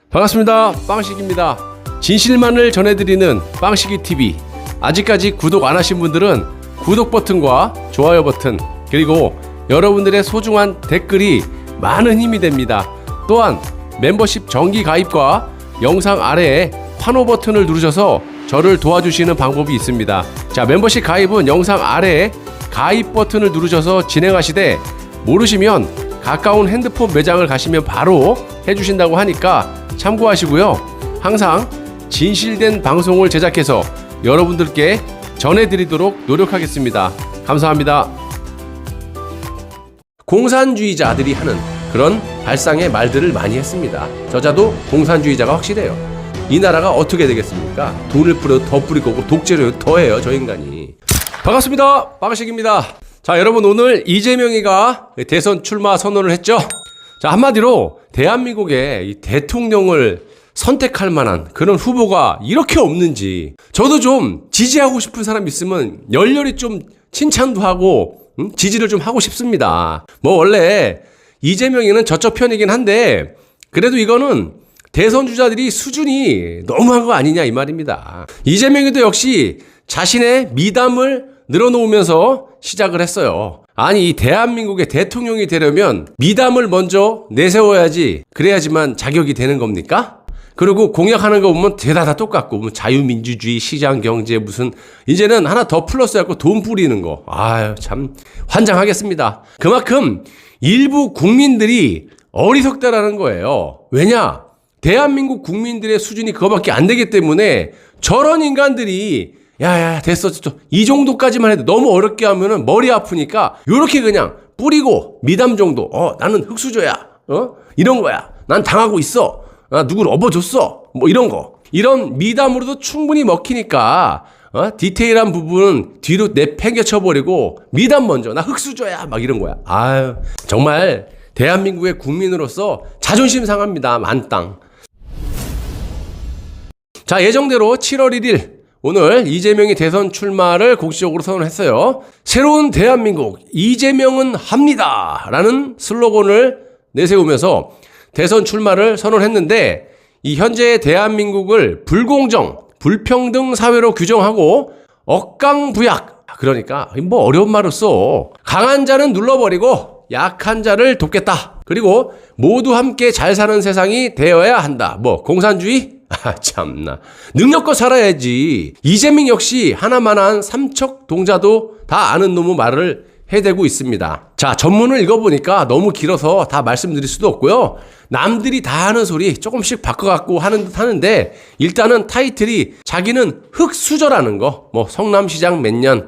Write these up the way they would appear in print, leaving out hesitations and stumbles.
반갑습니다. 빵식입니다. 진실만을 전해드리는 빵식이TV. 아직까지 구독 안 하신 분들은 구독 버튼과 좋아요 버튼, 그리고 여러분들의 소중한 댓글이 많은 힘이 됩니다. 또한 멤버십 정기 가입과 영상 아래에 환호 버튼을 누르셔서 저를 도와주시는 방법이 있습니다. 자, 멤버십 가입은 영상 아래에 가입 버튼을 누르셔서 진행하시되, 모르시면 가까운 핸드폰 매장을 가시면 바로 해주신다고 하니까 참고하시고요. 항상 진실된 방송을 제작해서 여러분들께 전해드리도록 노력하겠습니다. 감사합니다. 공산주의자들이 하는 그런 발상의 말들을 많이 했습니다. 저자도 공산주의자가 확실해요. 이 나라가 어떻게 되겠습니까? 돈을 뿌려 더 뿌릴 거고 독재를 더 해요, 저 인간이. 반갑습니다. 빵식입니다. 자, 여러분, 오늘 이재명이가 대선 출마 선언을 했죠. 자, 한마디로 대한민국의 이 대통령을 선택할 만한 그런 후보가 이렇게 없는지, 저도 좀 지지하고 싶은 사람 있으면 열렬히 좀 칭찬도 하고 지지를 좀 하고 싶습니다. 뭐 원래 이재명이는 저쪽 편이긴 한데, 그래도 이거는 대선 주자들이 수준이 너무한 거 아니냐 이 말입니다. 이재명이도 역시 자신의 미담을 늘어놓으면서 시작을 했어요. 아니, 이 대한민국의 대통령이 되려면 미담을 먼저 내세워야지, 그래야지만 자격이 되는 겁니까? 그리고 공약하는 거 보면 대다 다 똑같고, 뭐 자유민주주의, 시장경제, 무슨 이제는 하나 더 플러스 해갖고 돈 뿌리는 거. 아유, 참 환장하겠습니다. 그만큼 일부 국민들이 어리석다라는 거예요. 왜냐? 대한민국 국민들의 수준이 그거밖에 안 되기 때문에 저런 인간들이 야, 됐어. 이 정도까지만 해도 너무 어렵게 하면은 머리 아프니까 요렇게 그냥 뿌리고 미담 정도. 나는 흑수저야. 이런 거야. 난 당하고 있어. 나 누구를 업어줬어. 뭐 이런 거. 이런 미담으로도 충분히 먹히니까 디테일한 부분은 뒤로 내팽개쳐버리고 미담 먼저. 나 흑수저야. 막 이런 거야. 아유, 정말 대한민국의 국민으로서 자존심 상합니다. 만땅. 자, 예정대로 7월 1일 오늘 이재명이 대선 출마를 공식적으로 선언했어요. 새로운 대한민국 이재명은 합니다 라는 슬로건을 내세우면서 대선 출마를 선언했는데, 이 현재의 대한민국을 불공정, 불평등 사회로 규정하고 억강부약, 그러니까 뭐 어려운 말을 써. 강한 자는 눌러버리고 약한 자를 돕겠다. 그리고 모두 함께 잘 사는 세상이 되어야 한다. 뭐 공산주의? 아, 참나. 능력껏 살아야지. 이재명 역시 하나만한 삼척동자도 다 아는 놈의 말을 해대고 있습니다. 자, 전문을 읽어보니까 너무 길어서 다 말씀드릴 수도 없고요. 남들이 다 하는 소리 조금씩 바꿔갖고 하는 듯 하는데, 일단은 타이틀이 자기는 흑수저라는 거, 뭐 성남시장 몇 년,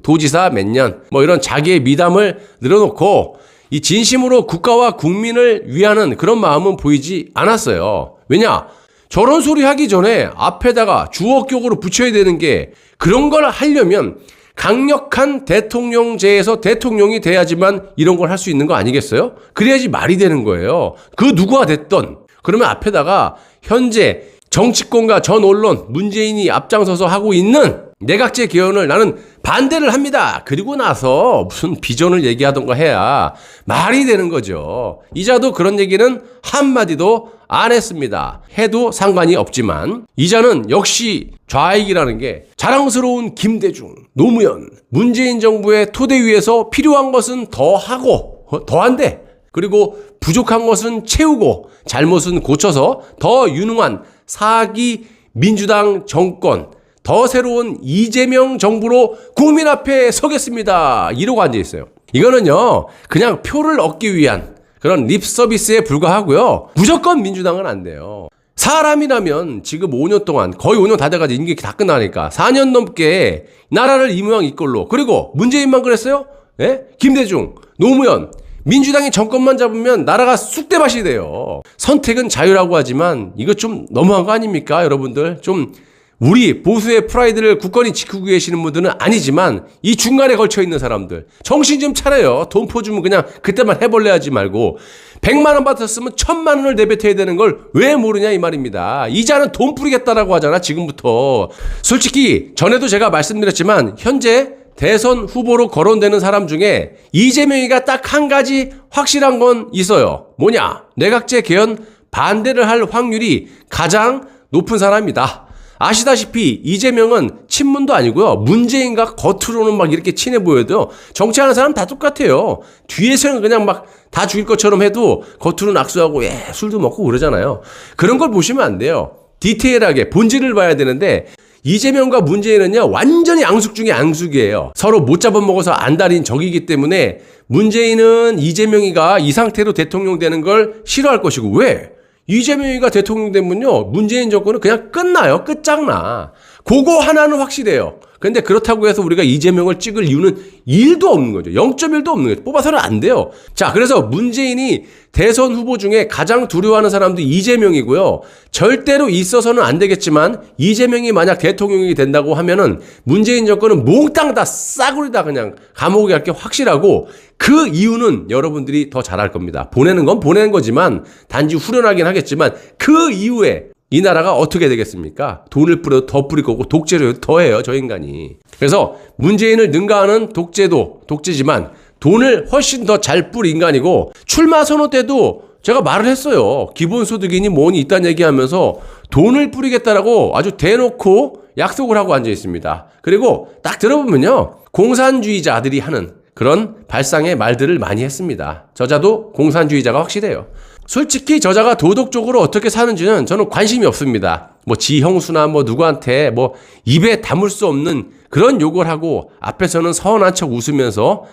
도지사 몇 년, 뭐 이런 자기의 미담을 늘어놓고 이 진심으로 국가와 국민을 위하는 그런 마음은 보이지 않았어요. 왜냐? 저런 소리 하기 전에 앞에다가 주어격으로 붙여야 되는 게, 그런 걸 하려면 강력한 대통령제에서 대통령이 돼야지만 이런 걸 할 수 있는 거 아니겠어요? 그래야지 말이 되는 거예요. 그 누구가 됐던. 그러면 앞에다가 현재 정치권과 전 언론, 문재인이 앞장서서 하고 있는 내각제 개헌을 나는 반대를 합니다. 그리고 나서 무슨 비전을 얘기하던가 해야 말이 되는 거죠. 이자도 그런 얘기는 한마디도 안 했습니다. 해도 상관이 없지만, 이자는 역시 좌익이라는 게 자랑스러운 김대중, 노무현, 문재인 정부의 토대 위에서 필요한 것은 더 하고 더 한대. 그리고 부족한 것은 채우고 잘못은 고쳐서 더 유능한 4기 민주당 정권, 더 새로운 이재명 정부로 국민 앞에 서겠습니다. 이러고 앉아있어요. 이거는요, 그냥 표를 얻기 위한 그런 립 서비스에 불과하고요. 무조건 민주당은 안 돼요. 사람이라면 지금 5년 동안, 거의 5년 다 돼가지고 임기 다 끝나니까 4년 넘게 나라를 이 모양 이꼴로, 그리고 문재인만 그랬어요? 예? 김대중, 노무현, 민주당이 정권만 잡으면 나라가 쑥대밭이 돼요. 선택은 자유라고 하지만 이거 좀 너무한 거 아닙니까, 여러분들? 좀 우리 보수의 프라이드를 굳건히 지키고 계시는 분들은 아니지만, 이 중간에 걸쳐 있는 사람들 정신 좀 차려요. 돈 퍼주면 그냥 그때만 해볼래 하지 말고, 100만 원 받았으면 1000만 원을 내뱉어야 되는 걸 왜 모르냐 이 말입니다. 이자는 돈 뿌리겠다라고 하잖아, 지금부터. 솔직히 전에도 제가 말씀드렸지만, 현재 대선 후보로 거론되는 사람 중에 이재명이가 딱 한 가지 확실한 건 있어요. 뭐냐? 내각제 개헌 반대를 할 확률이 가장 높은 사람이다. 아시다시피 이재명은 친문도 아니고요. 문재인과 겉으로는 막 이렇게 친해 보여도 정치하는 사람 다 똑같아요. 뒤에서는 그냥 막 다 죽일 것처럼 해도 겉으로는 악수하고 술도 먹고 그러잖아요. 그런 걸 보시면 안 돼요. 디테일하게 본질을 봐야 되는데 이재명과 문재인은요 완전히 앙숙 중에 앙숙이에요. 서로 못 잡아먹어서 안달인 적이기 때문에 문재인은 이재명이가 이 상태로 대통령 되는 걸 싫어할 것이고 왜? 이재명이가 대통령 되면요 문재인 정권은 그냥 끝나요. 끝장나. 그거 하나는 확실해요. 근데 그렇다고 해서 우리가 이재명을 찍을 이유는 1도 없는 거죠. 0.1도 없는 거죠. 뽑아서는 안 돼요. 자, 그래서 문재인이 대선 후보 중에 가장 두려워하는 사람도 이재명이고요. 절대로 있어서는 안 되겠지만 이재명이 만약 대통령이 된다고 하면은 문재인 정권은 몽땅 다 싸구리 다 그냥 감옥에 갈 게 확실하고 그 이유는 여러분들이 더 잘할 겁니다. 보내는 건 보내는 거지만 단지 후련하긴 하겠지만 그 이후에 이 나라가 어떻게 되겠습니까? 돈을 뿌려도 더 뿌릴 거고 독재를 더 해요, 저 인간이. 그래서 문재인을 능가하는 독재지만 돈을 훨씬 더 잘 뿌릴 인간이고 출마 선거 때도 제가 말을 했어요. 기본소득이니 뭐니 있다는 얘기하면서 돈을 뿌리겠다라고 아주 대놓고 약속을 하고 앉아 있습니다. 그리고 딱 들어보면요. 공산주의자들이 하는 그런 발상의 말들을 많이 했습니다. 저자도 공산주의자가 확실해요. 솔직히 저자가 도덕적으로 어떻게 사는지는 저는 관심이 없습니다. 뭐 지형수나 뭐 누구한테 뭐 입에 담을 수 없는 그런 욕을 하고 앞에서는 서운한 척 웃으면서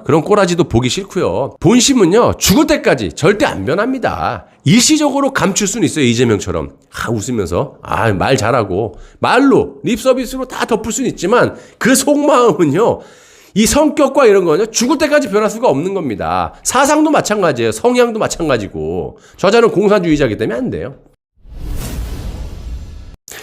그런 꼬라지도 보기 싫고요. 본심은요 죽을 때까지 절대 안 변합니다. 일시적으로 감출 수는 있어요. 이재명처럼 웃으면서 말 잘하고 말로 립서비스로 다 덮을 수는 있지만 그 속마음은요 이 성격과 이런 거는요, 죽을 때까지 변할 수가 없는 겁니다. 사상도 마찬가지예요. 성향도 마찬가지고. 저자는 공산주의자이기 때문에 안 돼요.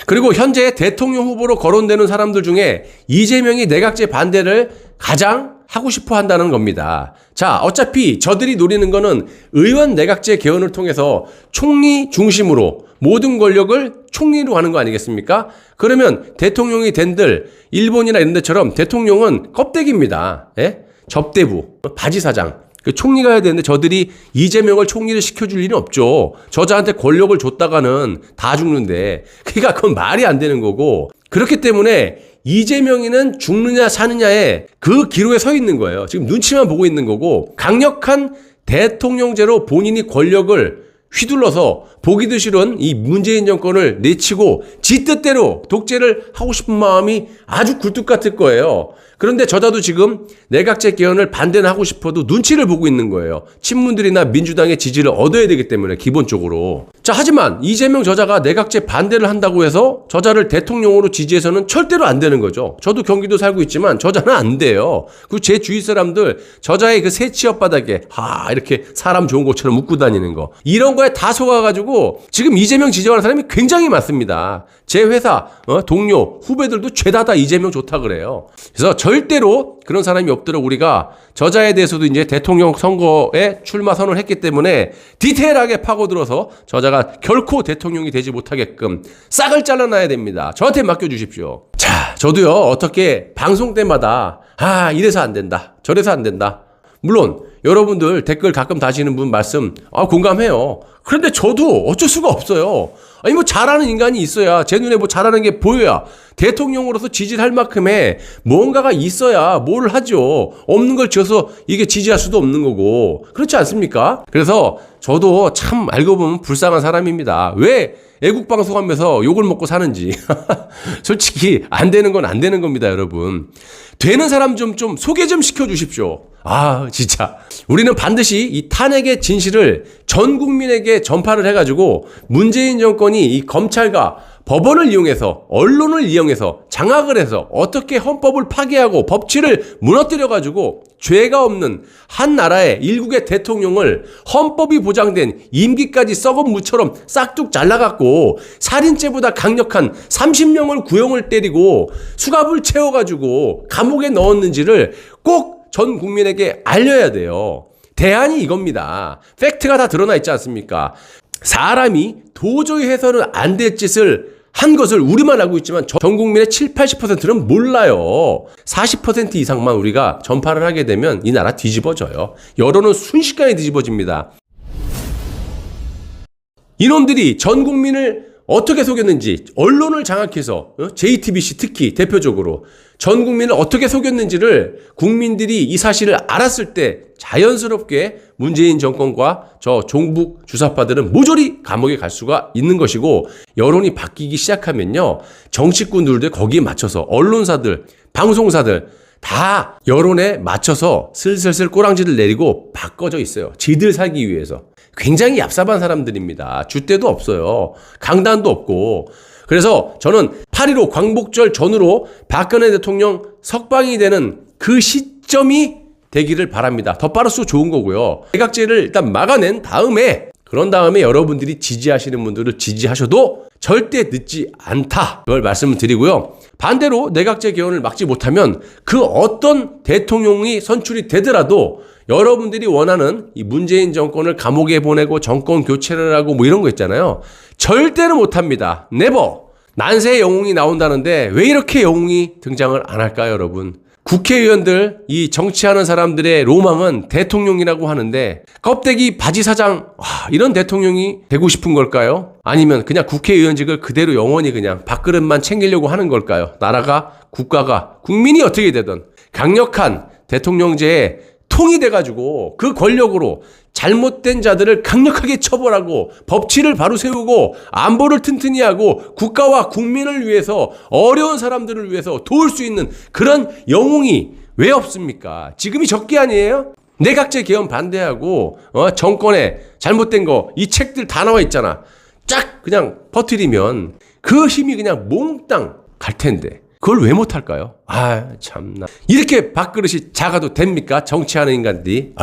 그리고 현재 대통령 후보로 거론되는 사람들 중에 이재명이 내각제 반대를 가장 하고 싶어 한다는 겁니다. 자, 어차피 저들이 노리는 거는 의원 내각제 개헌을 통해서 총리 중심으로 모든 권력을 총리로 하는 거 아니겠습니까? 그러면 대통령이 된들 일본이나 이런 데처럼 대통령은 껍데기입니다. 예? 접대부, 바지사장. 그 총리가 해야 되는데 저들이 이재명을 총리를 시켜줄 일은 없죠. 저자한테 권력을 줬다가는 다 죽는데. 그러니까 그건 말이 안 되는 거고. 그렇기 때문에 이재명이는 죽느냐 사느냐에 그 기로에 서 있는 거예요. 지금 눈치만 보고 있는 거고 강력한 대통령제로 본인이 권력을 휘둘러서 보기도 싫은 이 문재인 정권을 내치고 지 뜻대로 독재를 하고 싶은 마음이 아주 굴뚝 같을 거예요. 그런데 저자도 지금 내각제 개헌을 반대는 하고 싶어도 눈치를 보고 있는 거예요. 친문들이나 민주당의 지지를 얻어야 되기 때문에 기본적으로. 자, 하지만 이재명 저자가 내각제 반대를 한다고 해서 저자를 대통령으로 지지해서는 절대로 안 되는 거죠. 저도 경기도 살고 있지만 저자는 안 돼요. 그리고 제 주위 사람들 저자의 그 새 취업바닥에 이렇게 사람 좋은 것처럼 웃고 다니는 거 이런 거에 다 속아가지고 지금 이재명 지지하는 사람이 굉장히 많습니다. 제 회사 동료 후배들도 죄다 다 이재명 좋다 그래요. 그래서 절대로 그런 사람이 없도록 우리가 저자에 대해서도 이제 대통령 선거에 출마 선언을 했기 때문에 디테일하게 파고들어서 저자가 결코 대통령이 되지 못하게끔 싹을 잘라놔야 됩니다. 저한테 맡겨주십시오. 자, 저도요 어떻게 방송 때마다 이래서 안 된다 저래서 안 된다. 물론 여러분들 댓글 가끔 다시는 분 말씀 공감해요. 그런데 저도 어쩔 수가 없어요. 아니 뭐 잘하는 인간이 있어야 제 눈에 뭐 잘하는 게 보여야 대통령으로서 지지를 할 만큼의 뭔가가 있어야 뭘 하죠. 없는 걸 지어서 이게 지지할 수도 없는 거고 그렇지 않습니까? 그래서 저도 참 알고 보면 불쌍한 사람입니다. 왜 애국방송하면서 욕을 먹고 사는지 솔직히 안 되는 건 안 되는 겁니다. 여러분 되는 사람 좀 소개 좀 시켜주십시오. 진짜 우리는 반드시 이 탄핵의 진실을 전 국민에게 전파를 해가지고 문재인 정권이 이 검찰과 법원을 이용해서 언론을 이용해서 장악을 해서 어떻게 헌법을 파괴하고 법치를 무너뜨려가지고 죄가 없는 한 나라의 일국의 대통령을 헌법이 보장된 임기까지 썩은 무처럼 싹둑 잘라갖고 살인죄보다 강력한 30명을 구형을 때리고 수갑을 채워가지고 감옥에 넣었는지를 꼭 전 국민에게 알려야 돼요. 대안이 이겁니다. 팩트가 다 드러나 있지 않습니까? 사람이 도저히 해서는 안 될 짓을 한 것을 우리만 알고 있지만 전 국민의 7, 80%는 몰라요. 40% 이상만 우리가 전파를 하게 되면 이 나라 뒤집어져요. 여론은 순식간에 뒤집어집니다. 이놈들이 전 국민을 어떻게 속였는지, 언론을 장악해서 JTBC 특히 대표적으로 전 국민을 어떻게 속였는지를 국민들이 이 사실을 알았을 때 자연스럽게 문재인 정권과 저 종북 주사파들은 모조리 감옥에 갈 수가 있는 것이고, 여론이 바뀌기 시작하면요, 정치꾼들도 거기에 맞춰서 언론사들, 방송사들 다 여론에 맞춰서 슬슬슬 꼬랑지를 내리고 바꿔져 있어요. 지들 살기 위해서. 굉장히 얍삽한 사람들입니다. 줏대도 없어요. 강단도 없고. 그래서 저는 8.15 광복절 전후로 박근혜 대통령 석방이 되는 그 시점이 되기를 바랍니다. 더 빠를수록 좋은 거고요. 내각제를 일단 막아낸 다음에, 그런 다음에 여러분들이 지지하시는 분들을 지지하셔도 절대 늦지 않다. 그걸 말씀을 드리고요. 반대로 내각제 개헌을 막지 못하면 그 어떤 대통령이 선출이 되더라도 여러분들이 원하는 이 문재인 정권을 감옥에 보내고 정권 교체를 하고 뭐 이런 거 있잖아요. 절대로 못합니다. 네버. 난세의 영웅이 나온다는데 왜 이렇게 영웅이 등장을 안 할까요, 여러분? 국회의원들, 이 정치하는 사람들의 로망은 대통령이라고 하는데 껍데기 바지 사장, 이런 대통령이 되고 싶은 걸까요? 아니면 그냥 국회의원직을 그대로 영원히 그냥 밥그릇만 챙기려고 하는 걸까요? 나라가, 국가가, 국민이 어떻게 되든 강력한 대통령제에 통이 돼가지고 그 권력으로 잘못된 자들을 강력하게 처벌하고 법치를 바로 세우고 안보를 튼튼히 하고 국가와 국민을 위해서, 어려운 사람들을 위해서 도울 수 있는 그런 영웅이 왜 없습니까? 지금이 적기 아니에요? 내각제 개헌 반대하고 정권에 잘못된 거 이 책들 다 나와 있잖아. 쫙 그냥 퍼뜨리면 그 힘이 그냥 몽땅 갈 텐데 그걸 왜 못할까요? 참나. 이렇게 밥그릇이 작아도 됩니까? 정치하는 인간들이.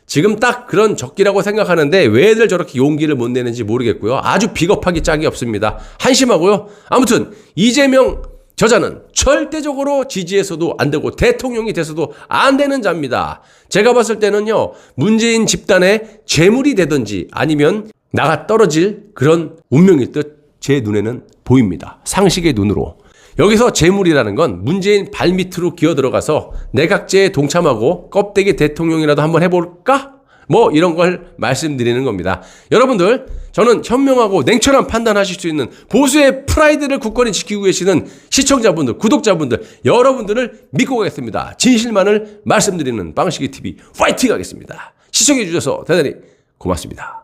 지금 딱 그런 적기라고 생각하는데 왜들 저렇게 용기를 못 내는지 모르겠고요. 아주 비겁하기 짝이 없습니다. 한심하고요. 아무튼 이재명 저자는 절대적으로 지지해서도 안 되고 대통령이 돼서도 안 되는 자입니다. 제가 봤을 때는요, 문재인 집단의 재물이 되든지 아니면 나가 떨어질 그런 운명일 듯 제 눈에는 보입니다. 상식의 눈으로. 여기서 재물이라는 건 문재인 발밑으로 기어 들어가서 내각제에 동참하고 껍데기 대통령이라도 한번 해볼까? 뭐 이런 걸 말씀드리는 겁니다. 여러분들, 저는 현명하고 냉철한 판단하실 수 있는 보수의 프라이드를 굳건히 지키고 계시는 시청자분들, 구독자분들, 여러분들을 믿고 가겠습니다. 진실만을 말씀드리는 빵식이TV 파이팅 하겠습니다. 시청해 주셔서 대단히 고맙습니다.